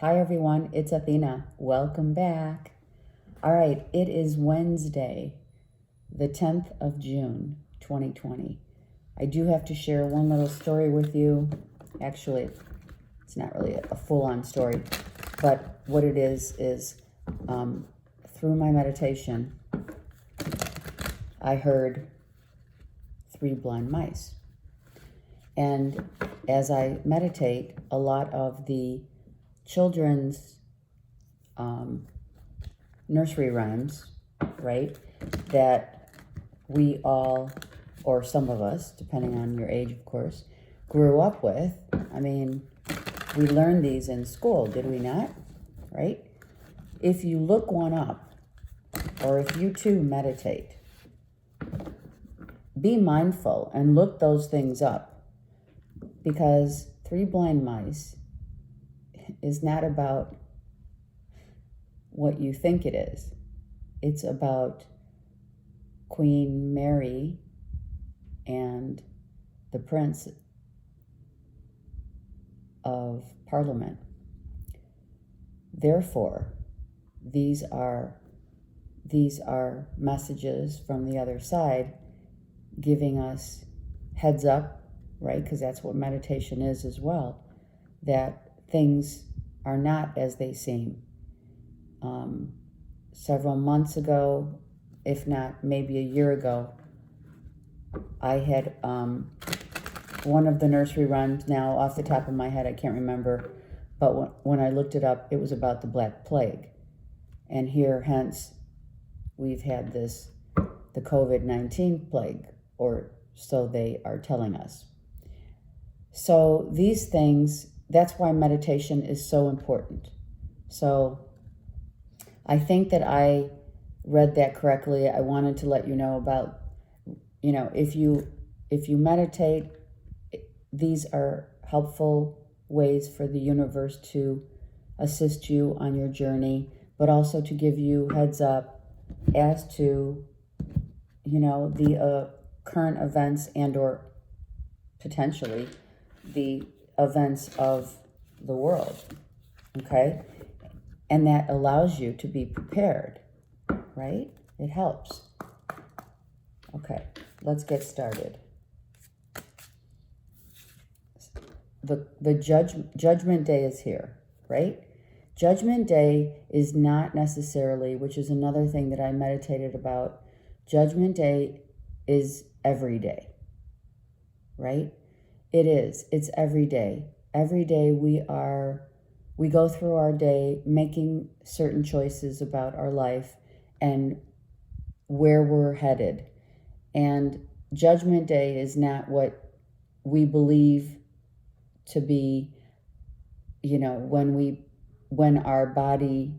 Hi everyone, it's Athena. Welcome back. All right, it is Wednesday, the 10th of June, 2020. I do have to share one little story with you. Actually, it's not really a full-on story, but what it is through my meditation, I heard 3 blind mice. And as I meditate, a lot of the children's nursery rhymes, right, that we all, or some of us, depending on your age, of course, grew up with. I mean, we learned these in school, did we not? Right? If you look one up, or if you too meditate, be mindful and look those things up, because 3 blind mice is not about what you think it is. It's about Queen Mary and the Prince of Parliament. Therefore, these are messages from the other side giving us heads up, right? Because that's what meditation is as well, that things are not as they seem. Several months ago, if not maybe a year ago, I had one of the nursery rhymes. Now, off the top of my head, I can't remember, but when I looked it up, it was about the Black Plague. And here, hence, we've had the COVID-19 plague, or so they are telling us. So these things, that's why meditation is so important. So I think that I read that correctly. I wanted to let you know about, if you meditate, these are helpful ways for the universe to assist you on your journey, but also to give you heads up as to, the current events and or potentially the events of the world, okay? And that allows you to be prepared, right? It helps. Okay, let's get started. The judgment day is here, right? Judgment day is not necessarily, which is another thing that I meditated about. Judgment day is every day, right? It is. It's every day. Every day we go through our day making certain choices about our life and where we're headed. And Judgment Day is not what we believe to be, when our body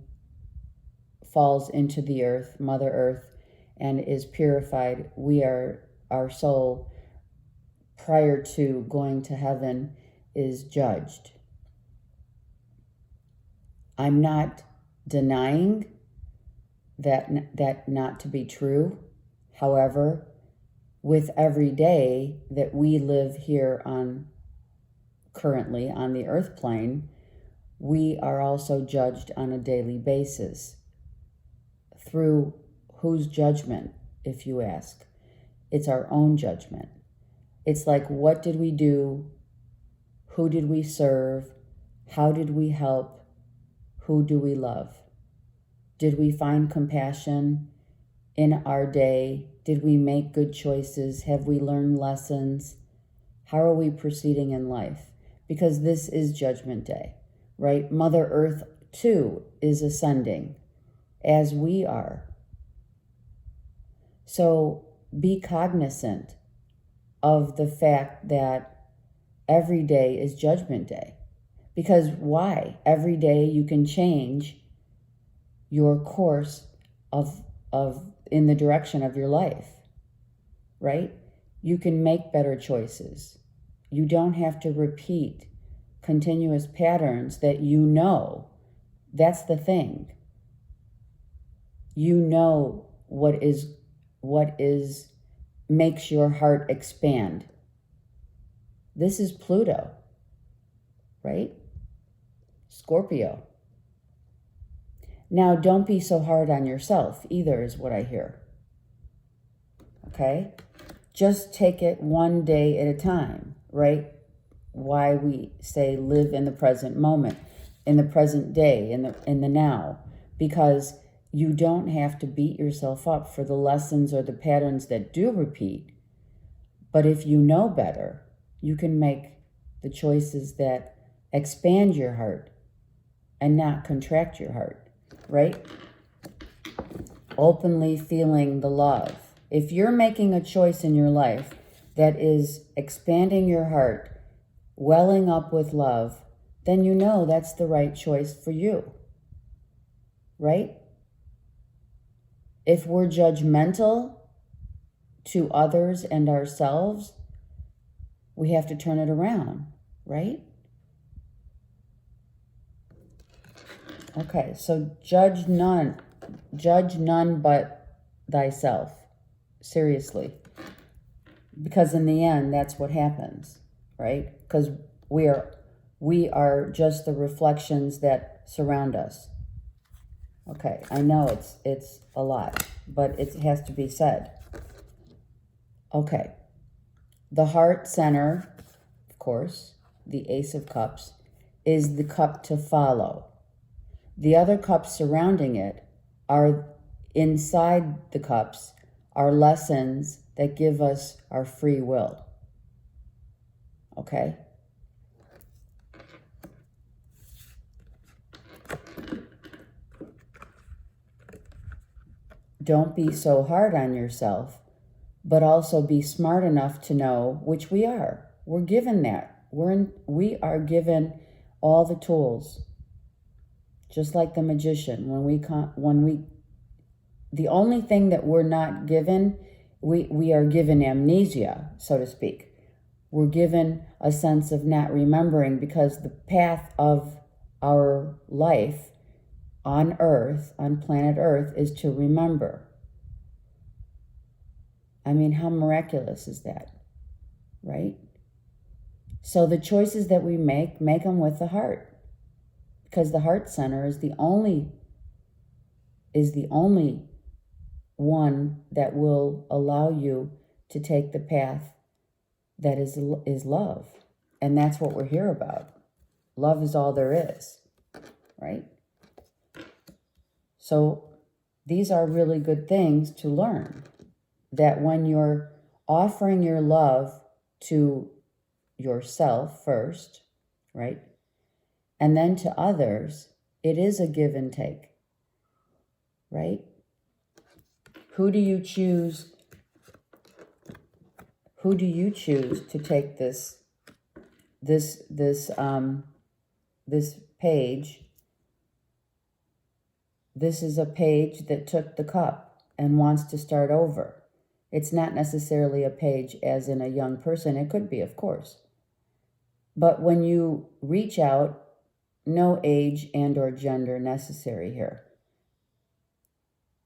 falls into the earth, Mother Earth, and is purified. Our soul, prior to going to heaven, is judged. I'm not denying that not to be true. However, with every day that we live here currently on the earth plane, we are also judged on a daily basis. Through whose judgment, if you ask? It's our own judgment. It's like, what did we do? Who did we serve? How did we help? Who do we love? Did we find compassion in our day? Did we make good choices? Have we learned lessons? How are we proceeding in life? Because this is Judgment Day, right? Mother Earth, too, is ascending, as we are. So be cognizant of the fact that every day is Judgment Day. Because why? Every day you can change your course of in the direction of your life, right? You can make better choices. You don't have to repeat continuous patterns that that's the thing. What makes your heart expand. This is Pluto, right? Scorpio. Now, don't be so hard on yourself either, is what I hear. Okay? Just take it one day at a time, right? Why we say live in the present moment, in the present day, in the now. Because you don't have to beat yourself up for the lessons or the patterns that do repeat. But if you know better, you can make the choices that expand your heart and not contract your heart, right? Openly feeling the love. If you're making a choice in your life that is expanding your heart, welling up with love, then you know that's the right choice for you, right? If we're judgmental to others and ourselves, we have to turn it around, right? Okay, so judge none but thyself. Seriously. Because in the end, that's what happens, right? Because we are just the reflections that surround us. Okay, I know it's a lot, but it has to be said. Okay, the heart center, of course, the Ace of Cups, is the cup to follow. The other cups surrounding it are inside the cups are lessons that give us our free will. Okay? Don't be so hard on yourself, but also be smart enough to know, which we are. We're given that. We are given all the tools. Just like the magician, the only thing that we're not given, we are given amnesia, so to speak. We're given a sense of not remembering because the path of our life on Earth, on planet Earth, is to remember. I mean, how miraculous is that, right? So the choices that we make them with the heart. Because the heart center is the only one that will allow you to take the path that is love. And that's what we're here about. Love is all there is, right? So these are really good things to learn. That when you're offering your love to yourself first, right? And then to others, it is a give and take, right? Who do you choose to take this page? This is a page that took the cup and wants to start over. It's not necessarily a page as in a young person. It could be, of course. But when you reach out, no age and or gender necessary here.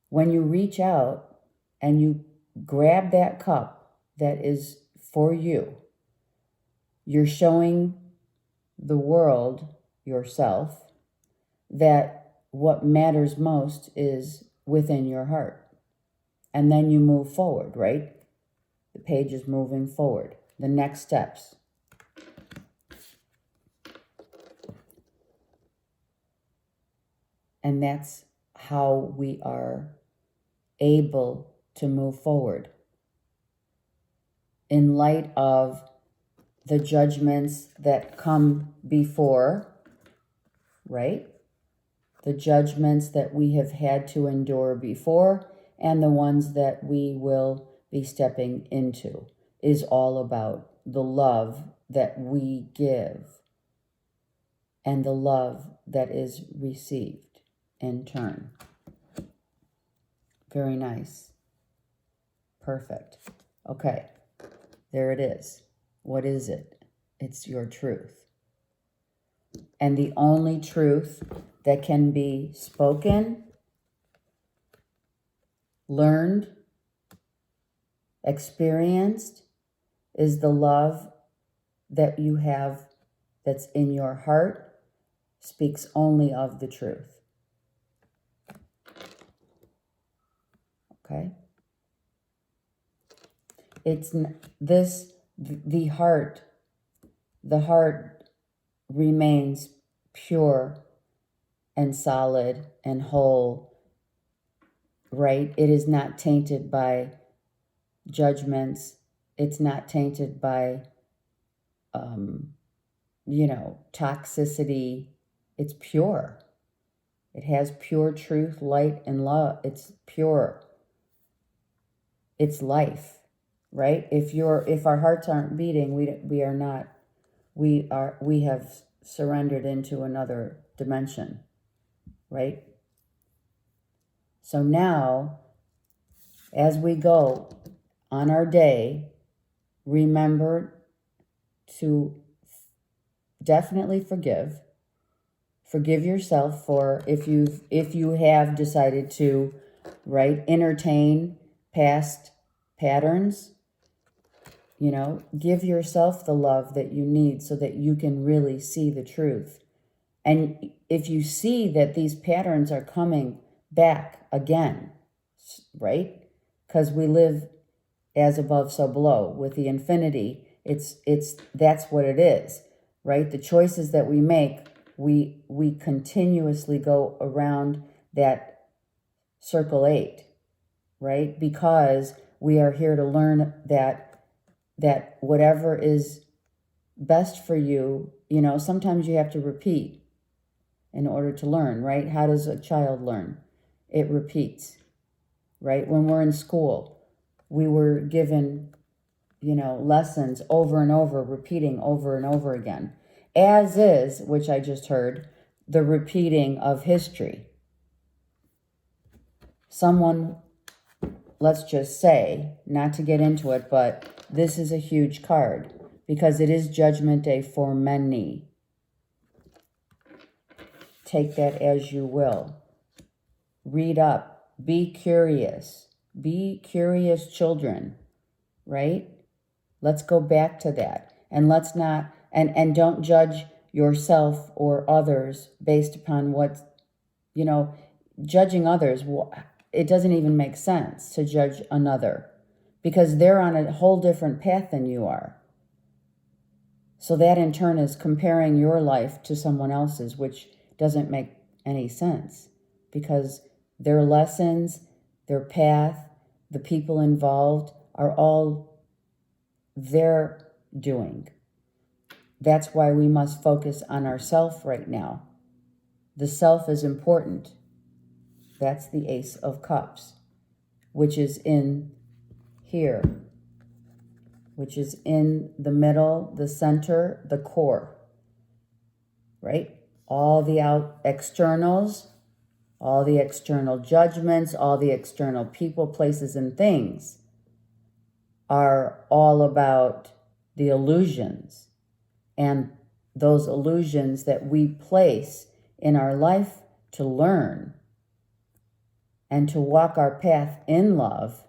When you reach out and you grab that cup that is for you, you're showing the world, yourself, that what matters most is within your heart. And then you move forward, right? The page is moving forward. The next steps. And that's how we are able to move forward. In light of the judgments that come before, right? The judgments that we have had to endure before and the ones that we will be stepping into is all about the love that we give and the love that is received in turn. Very nice. Perfect. Okay, there it is. What is it? It's your truth. And the only truth that can be spoken, learned, experienced is the love that you have that's in your heart, speaks only of the truth. Okay? It's this, the heart remains pure and solid and whole, right? It is not tainted by judgments. It's not tainted by, toxicity. It's pure. It has pure truth, light, and love. It's pure. It's life, right? If our hearts aren't beating, we have surrendered into another dimension, right? So now, as we go on our day, remember to definitely forgive. Forgive yourself for if you have decided to, right, entertain past patterns. Give yourself the love that you need so that you can really see the truth. And if you see that these patterns are coming back again, right? Because we live as above, so below. With the infinity, that's what it is, right? The choices that we make, we continuously go around that circle 8, right? Because we are here to learn that whatever is best for you, sometimes you have to repeat in order to learn, right? How does a child learn? It repeats, right? When we're in school, we were given, lessons over and over, repeating over and over again, as is, which I just heard, the repeating of history. Someone, let's just say, not to get into it, but this is a huge card because it is Judgment Day for many. Take that as you will. Read up. Be curious. Be curious children, right? Let's go back to that. And let's not, and don't judge yourself or others based upon what, judging others. It doesn't even make sense to judge another because they're on a whole different path than you are. So that in turn is comparing your life to someone else's, which doesn't make any sense because their lessons, their path, the people involved are all their doing. That's why we must focus on ourself right now. The self is important. That's the Ace of Cups, which is in here, which is in the middle, the center, the core, right? All the externals, all the external judgments, all the external people, places, and things are all about the illusions and those illusions that we place in our life to learn and to walk our path in love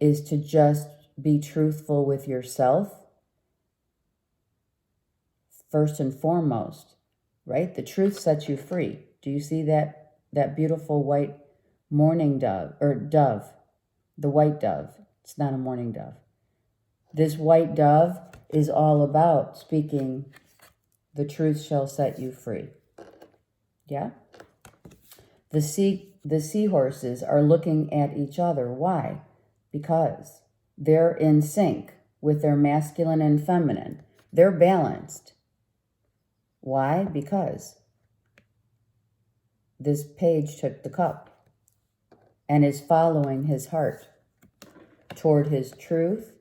is to just be truthful with yourself first and foremost, right? The truth sets you free. Do you see that beautiful white mourning dove, or dove, the white dove? It's not a mourning dove. This white dove is all about speaking, the truth shall set you free. Yeah? The seahorses are looking at each other. Why? Because they're in sync with their masculine and feminine. They're balanced. Why? Because this page took the cup and is following his heart toward his truth,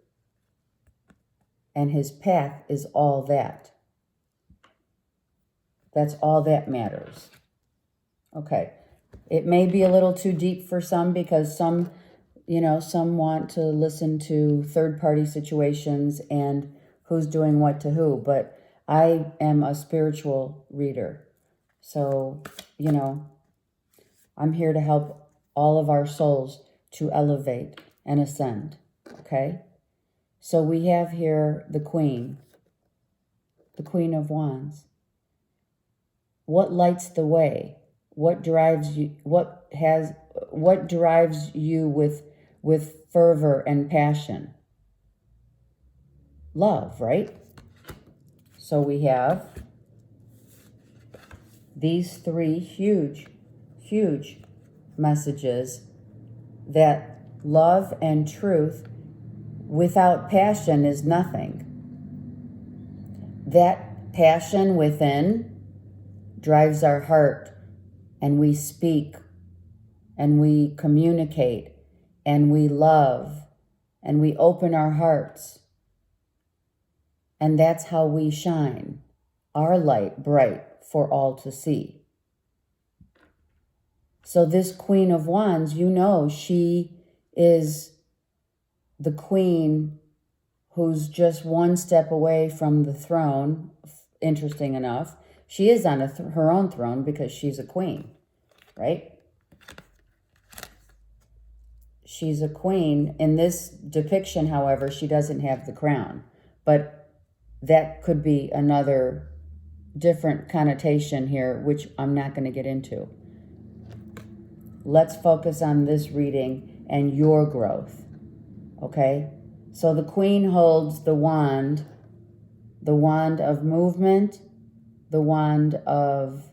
and his path is all that. That's all that matters. Okay. It may be a little too deep for some because some want to listen to third-party situations and who's doing what to who, but I am a spiritual reader. So, I'm here to help all of our souls to elevate and ascend, okay? So we have here the Queen. the Queen of Wands. What lights the way? What drives you? What drives you with fervor and passion? Love, right? So we have these three huge, huge messages that love and truth without passion is nothing. That passion within drives our heart, and we speak, and we communicate, and we love, and we open our hearts. And that's how we shine our light bright for all to see. So this Queen of Wands, you know, she is the queen who's just one step away from the throne. Interesting enough, she is on her own throne because she's a queen, right? She's a queen. In this depiction, however, she doesn't have the crown, but that could be another different connotation here, which I'm not going to get into. Let's focus on this reading and your growth, okay? So the queen holds the wand of movement, the wand of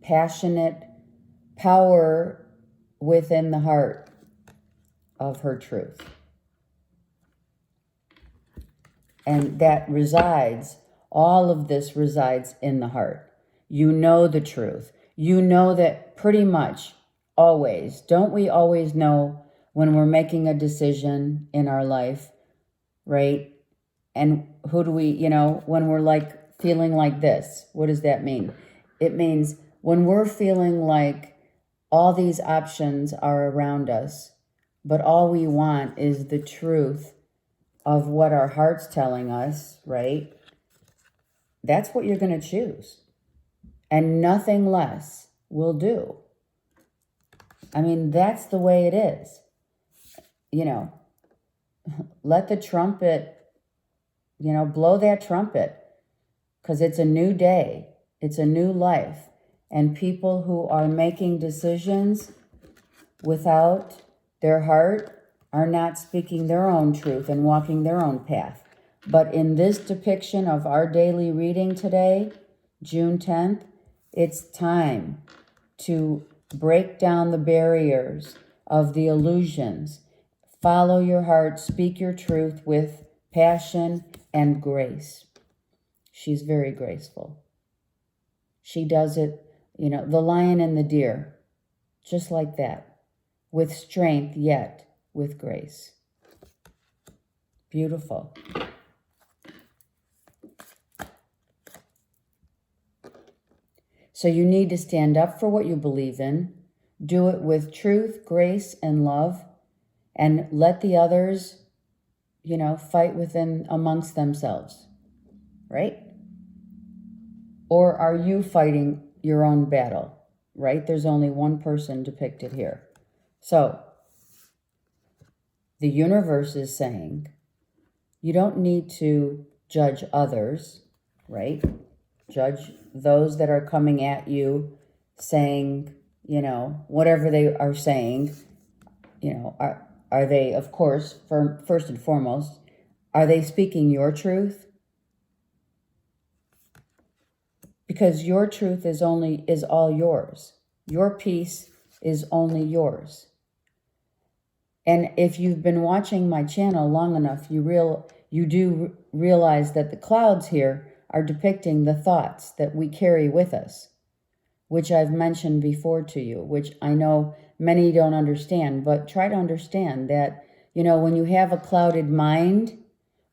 passionate power within the heart of her truth. And that resides, all of this resides in the heart. You know the truth. You know that pretty much always. Don't we always know when we're making a decision in our life, right? And who do we, when we're like feeling like this, what does that mean? It means when we're feeling like all these options are around us, but all we want is the truth of what our heart's telling us, right? That's what you're going to choose. And nothing less will do. I mean, that's the way it is. Let the trumpet, blow that trumpet, because it's a new day. It's a new life. And people who are making decisions without their heart are not speaking their own truth and walking their own path. But in this depiction of our daily reading today, June 10th, it's time to break down the barriers of the illusions. Follow your heart, speak your truth with passion and grace. She's very graceful. She does it, the lion and the deer, just like that, with strength yet with grace. Beautiful. So you need to stand up for what you believe in, do it with truth, grace, and love, and let the others, fight within amongst themselves, right? Or are you fighting your own battle, right? There's only one person depicted here. So the universe is saying you don't need to judge others, right? Judge those that are coming at you saying, whatever they are saying, are they, of course, first and foremost, are they speaking your truth? Because your truth is all yours. Your peace is only yours. And if you've been watching my channel long enough, you do realize that the clouds here are depicting the thoughts that we carry with us, which I've mentioned before to you, which I know many don't understand, but try to understand that, when you have a clouded mind,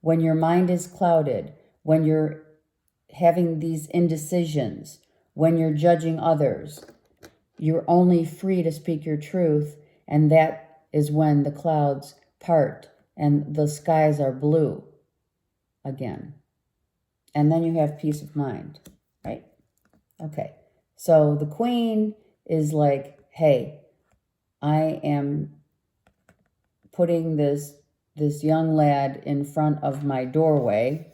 when your mind is clouded, when you're having these indecisions, when you're judging others, you're only free to speak your truth, and that is when the clouds part and the skies are blue again. And then you have peace of mind, right? Okay. So the queen is like, hey, I am putting this young lad in front of my doorway,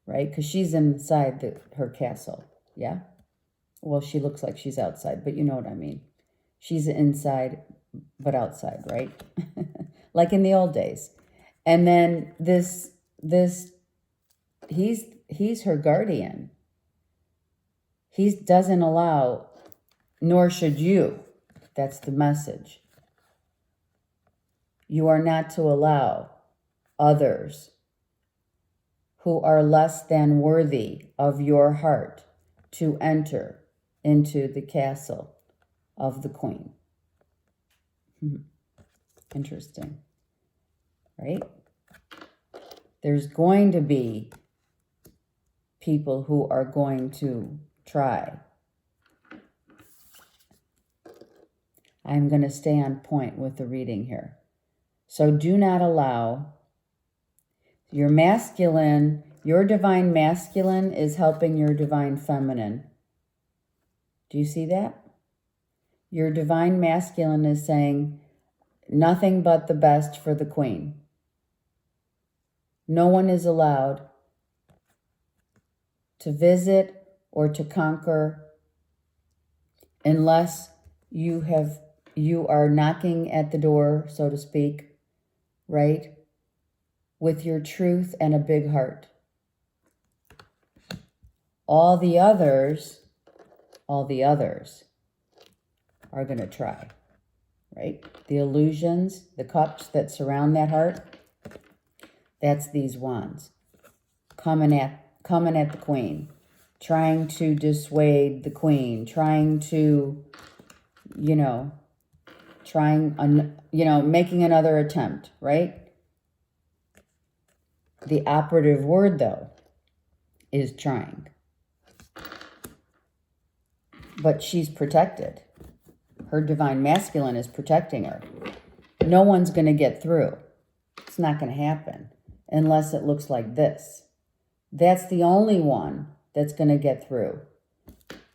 right? Because she's inside her castle, yeah? Well, she looks like she's outside, but you know what I mean. She's inside, but outside, right? Like in the old days. And then he's her guardian. He doesn't allow, nor should you. That's the message. You are not to allow others who are less than worthy of your heart to enter into the castle of the queen. Interesting, right? There's going to be people who are going to try. I'm going to stay on point with the reading here. So do not allow your masculine, your divine masculine is helping your divine feminine. Do you see that? Your divine masculine is saying nothing but the best for the queen. No one is allowed to visit or to conquer unless you are knocking at the door, so to speak, right? With your truth and a big heart. All the others are going to try, right? The illusions, the cups that surround that heart, that's these wands coming at the queen, trying to dissuade the queen, trying to, making another attempt, right? The operative word, though, is trying. But she's protected. Her divine masculine is protecting her. No one's going to get through. It's not going to happen unless it looks like this. That's the only one that's going to get through,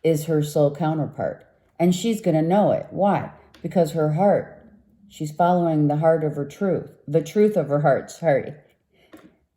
is her soul counterpart. And she's going to know it. Why? Because her heart, she's following the heart of her truth, the truth of her heart, sorry.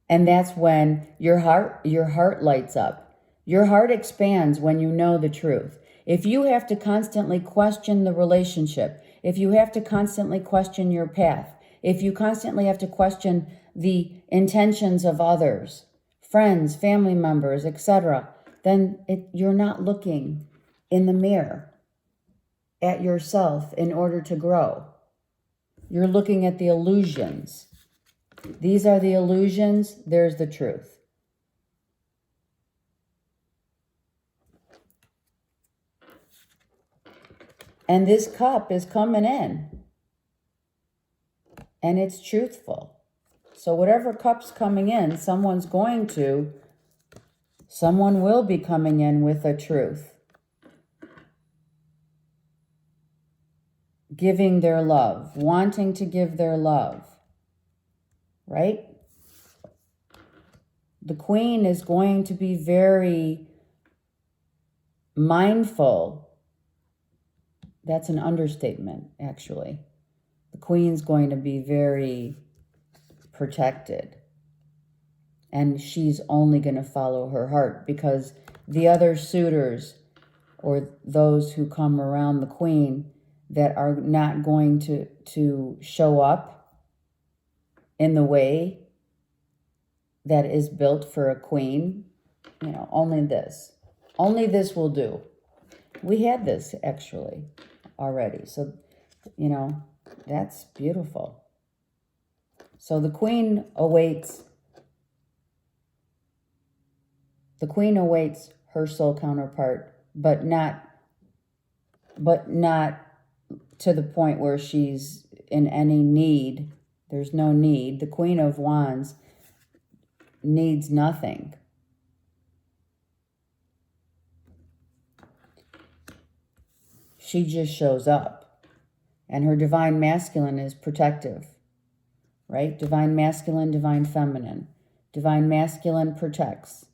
And that's when your heart lights up. Your heart expands when you know the truth. If you have to constantly question the relationship, if you have to constantly question your path, if you constantly have to question the intentions of others, friends, family members, etc., then you're not looking in the mirror at yourself in order to grow. You're looking at the illusions. These are the illusions. There's the truth. And this cup is coming in. And it's truthful. So whatever cup's coming in, someone will be coming in with a truth. Giving their love, wanting to give their love. Right? The queen is going to be very mindful. That's an understatement, actually. The queen's going to be very protected. And she's only going to follow her heart, because the other suitors or those who come around the queen that are not going to show up in the way that is built for a queen, only this will do. We had this actually already. So, that's beautiful. So the queen awaits her soul counterpart, but not to the point where she's in any need. There's no need. The Queen of Wands needs nothing. She just shows up. And her divine masculine is protective, right? Divine masculine, divine feminine. Divine masculine protects.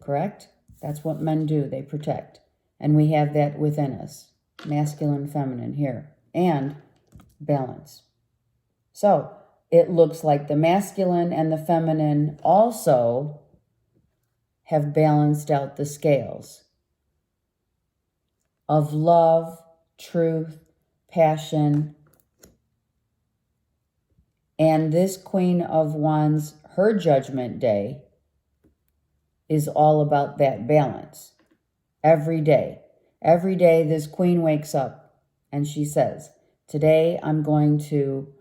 Correct? That's what men do. They protect. And we have that within us. Masculine, feminine here. And balance. So it looks like the masculine and the feminine also have balanced out the scales of love, truth, passion. And this Queen of Wands, her judgment day is all about that balance. Every day. Every day this queen wakes up and she says, today I'm going to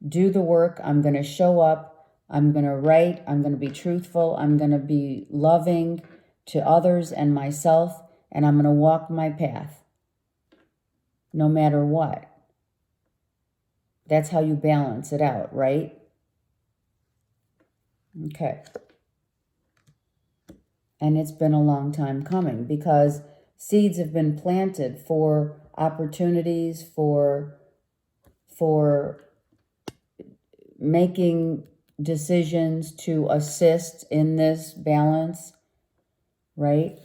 do the work. I'm going to show up. I'm going to write. I'm going to be truthful. I'm going to be loving to others and myself. And I'm going to walk my path no matter what. That's how you balance it out, right? Okay. And it's been a long time coming because seeds have been planted for opportunities, for making decisions to assist in this balance, right?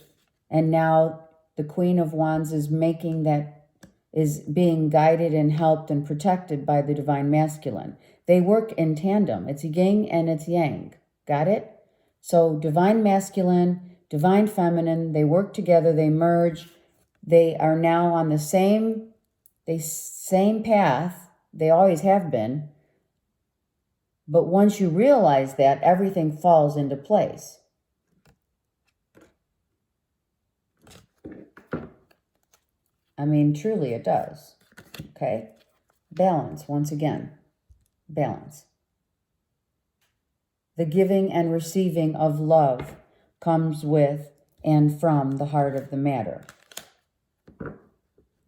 And now the Queen of Wands is making that, is being guided and helped and protected by the Divine Masculine. They work in tandem. It's yin and it's yang. Got it? So Divine Masculine, Divine Feminine, they work together, they merge. They are now on the same path. They always have been. But once you realize that, everything falls into place. I mean, truly it does. Okay? Balance, once again. Balance. The giving and receiving of love comes with and from the heart of the matter.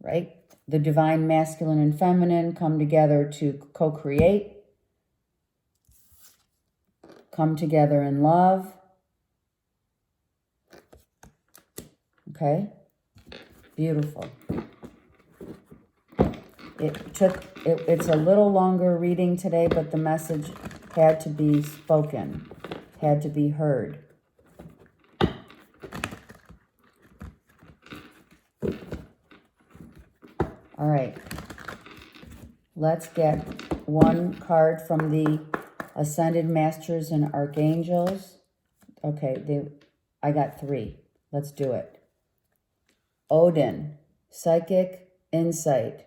Right? The Divine Masculine and Feminine come together to co-create. Come together in love. Okay? Beautiful. It's a little longer reading today, but the message had to be spoken, had to be heard. All right. Let's get one card from the Ascended Masters and Archangels. Okay, I got 3. Let's do it. Odin, Psychic Insight.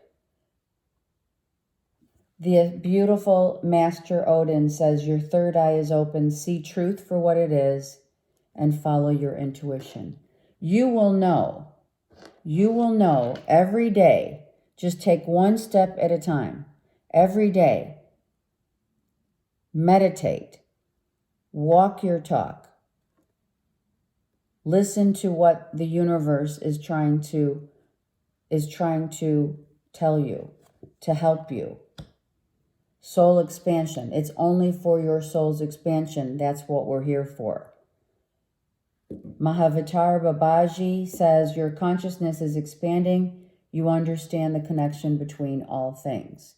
The beautiful Master Odin says, your third eye is open, see truth for what it is, and follow your intuition. You will know every day. Just take one step at a time. Every day. Meditate. Walk your talk. Listen to what the universe is trying to tell you, to help you. Soul expansion. It's only for your soul's expansion. That's what we're here for. Mahavatar Babaji says, your consciousness is expanding. You understand the connection between all things.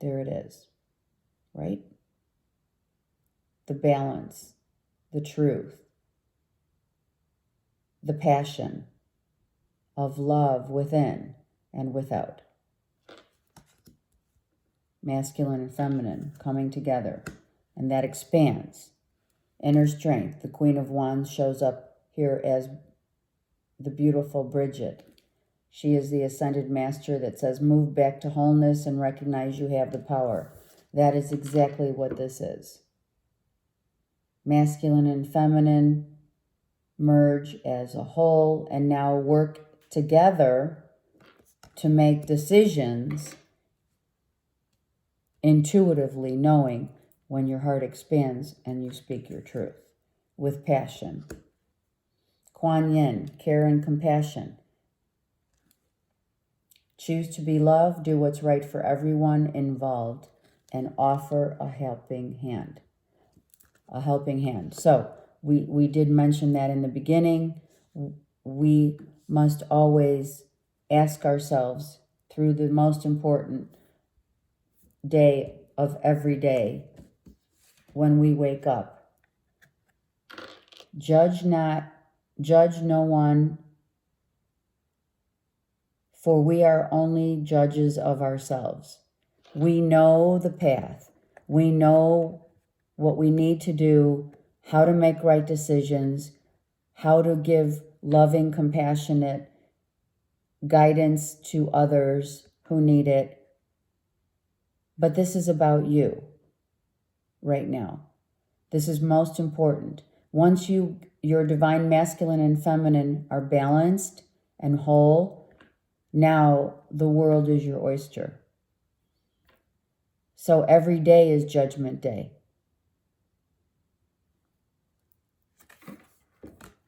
There it is, right? The balance, the truth, the passion of love within and without. Masculine and feminine coming together, and that expands. Inner strength. The Queen of Wands shows up here as the beautiful Bridget. She is the Ascended Master that says, move back to wholeness and recognize you have the power. That is exactly what this is. Masculine and feminine merge as a whole and now work together to make decisions intuitively, knowing when your heart expands and you speak your truth with passion. Kuan Yin, care and compassion. Choose to be loved, do what's right for everyone involved, and offer a helping hand. A helping hand. So we did mention that in the beginning. We must always ask ourselves through the most important day of every day when we wake up. Judge no one, for we are only judges of ourselves. We know the path. We know what we need to do, how to make right decisions, how to give loving, compassionate guidance to others who need it. But this is about you right now. This is most important. Once your divine masculine and feminine are balanced and whole, now the world is your oyster. So every day is Judgment Day.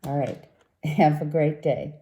All right. Have a great day.